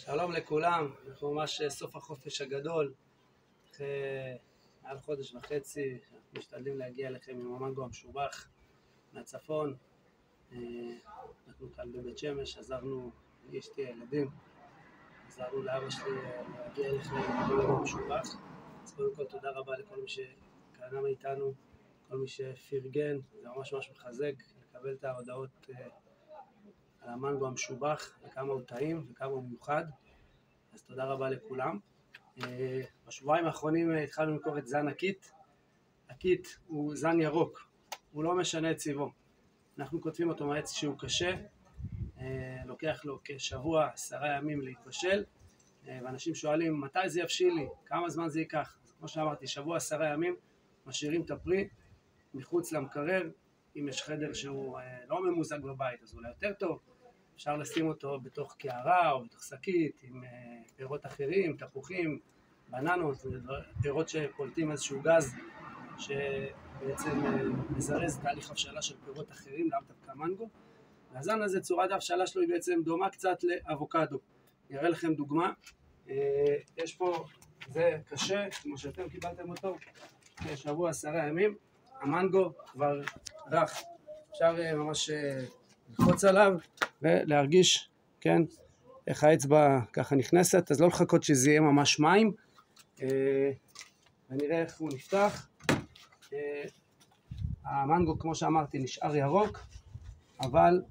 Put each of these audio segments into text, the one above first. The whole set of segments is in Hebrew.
שלום לכולם, אנחנו ממש סוף החופש הגדול, אחרי מעל חודש וחצי, אנחנו משתדלים להגיע אליכם עם המנגו המשובח מהצפון. אנחנו כאן בבית שמש, עזרנו לאשתי הילדים, עזרנו לאבא שלי להגיע אליכם עם המנגו המשובח. אז קודם כל תודה רבה לכל מי שקנה מאיתנו, כל מי שפרגן, זה ממש מחזק לקבל את ההודעות על המנגו המשובח וכמה הוא טעים וכמה הוא מיוחד. אז תודה רבה לכולם. בשבועיים האחרונים התחלנו למכור את זן הקיט. הקיט הוא זן ירוק, הוא לא משנה את צבעו. אנחנו כותבים אותו מעץ שהוא קשה, לוקח לו כשבוע, 10 ימים להתבשל, ואנשים שואלים מתי זה יבשיל לי, כמה זמן זה ייקח. אז כמו שאמרתי, שבוע 10 ימים, משאירים את הפרי מחוץ למקרר. אם יש חדר שהוא לא ממוזג בבית אז אולי יותר טוב, אפשר לשים אותו בתוך קערה או בתוך שקית עם פירות אחרים, תפוחים, בננות, פירות שפולטים איזשהו גז שבעצם מזרז תהליך הבשלה של פירות אחרים, לאו דווקא מנגו. והזן הזה, צורת ההבשלה שלו היא בעצם דומה קצת לאבוקדו. נראה לכם דוגמה. יש פה, זה קשה, כמו שאתם קיבלתם אותו, שבוע 10 ימים, המנגו כבר רך. אפשר ממש לחוץ עליו ולהרגיש, כן, איך האצבע ככה נכנסת, אז לא לחכות שזה יהיה ממש מים. ונראה איך הוא נפתח. המנגו, כמו שאמרתי, נשאר ירוק, אבל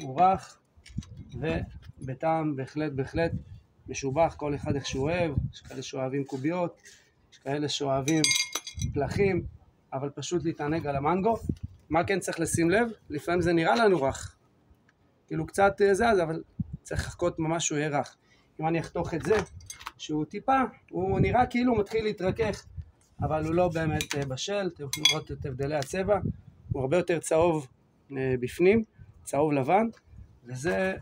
הוא רך ובטעם בהחלט משובח, כל אחד איך שהוא אוהב. יש כאלה שאוהבים קוביות, יש כאלה שאוהבים פלחים, אבל פשוט להתענג על המנגו. מה כן צריך לשים לב? לפעמים זה נראה לנו רך, כאילו קצת זז, אבל צריך לחכות ממש שהוא יהיה רך. אם אני אחתוך את זה, שהוא טיפה, הוא נראה כאילו מתחיל להתרכך, אבל הוא לא באמת בשל. אתם יכולים לראות את הבדלי הצבע, הוא הרבה יותר צהוב בפנים, צהוב לבן, וזה,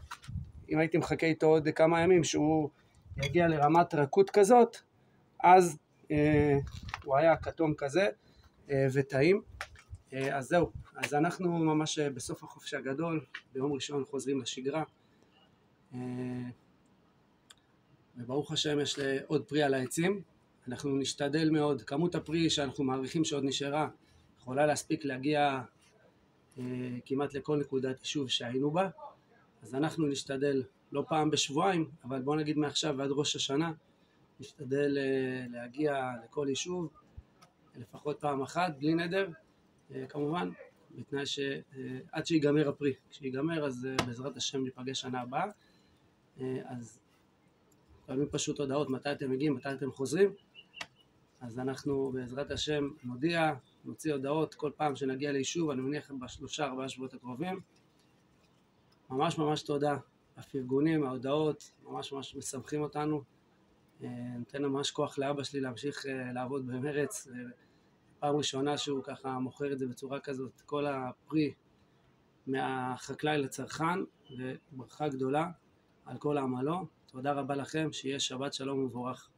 אם הייתי מחכה איתו עוד כמה ימים שהוא יגיע לרמת רכות כזאת, אז הוא היה כתום כזה וטעים. אז זהו, אז אנחנו ממש בסוף החופש הגדול, ביום ראשון חוזרים לשגרה, וברוך השם יש עוד פרי על העצים. אנחנו נשתדל מאוד, כמות הפרי שאנחנו מעריכים שעוד נשארה יכולה להספיק להגיע כמעט לכל נקודת יישוב שהיינו בה, אז אנחנו נשתדל לא פעם בשבועיים, אבל בוא נגיד מעכשיו ועד ראש השנה נשתדל להגיע לכל יישוב לפחות פעם אחת, בלי נדר, כמובן בתנאי שעד שיגמר הפרי. כשיגמר אז בעזרת השם ניפגש שנה הבאה. אז קבלים פשוט הודעות מתי אתם מגיעים, מתי אתם חוזרים, אז אנחנו בעזרת השם נודיע, נוציא הודעות כל פעם שנגיע ליישוב. אני מניח ב3-4 שבועות הקרובים. ממש תודה. הפרגונים, ההודעות ממש משמחים אותנו, נותן ממש כוח לאבא שלי להמשיך לעבוד במרץ. פעם ראשונה שהוא ככה מוכר את זה בצורה כזאת, כל הפרי מהחקלאי לצרכן, וברכה גדולה על כל העמלו. תודה רבה לכם, שיהיה שבת שלום ומבורך.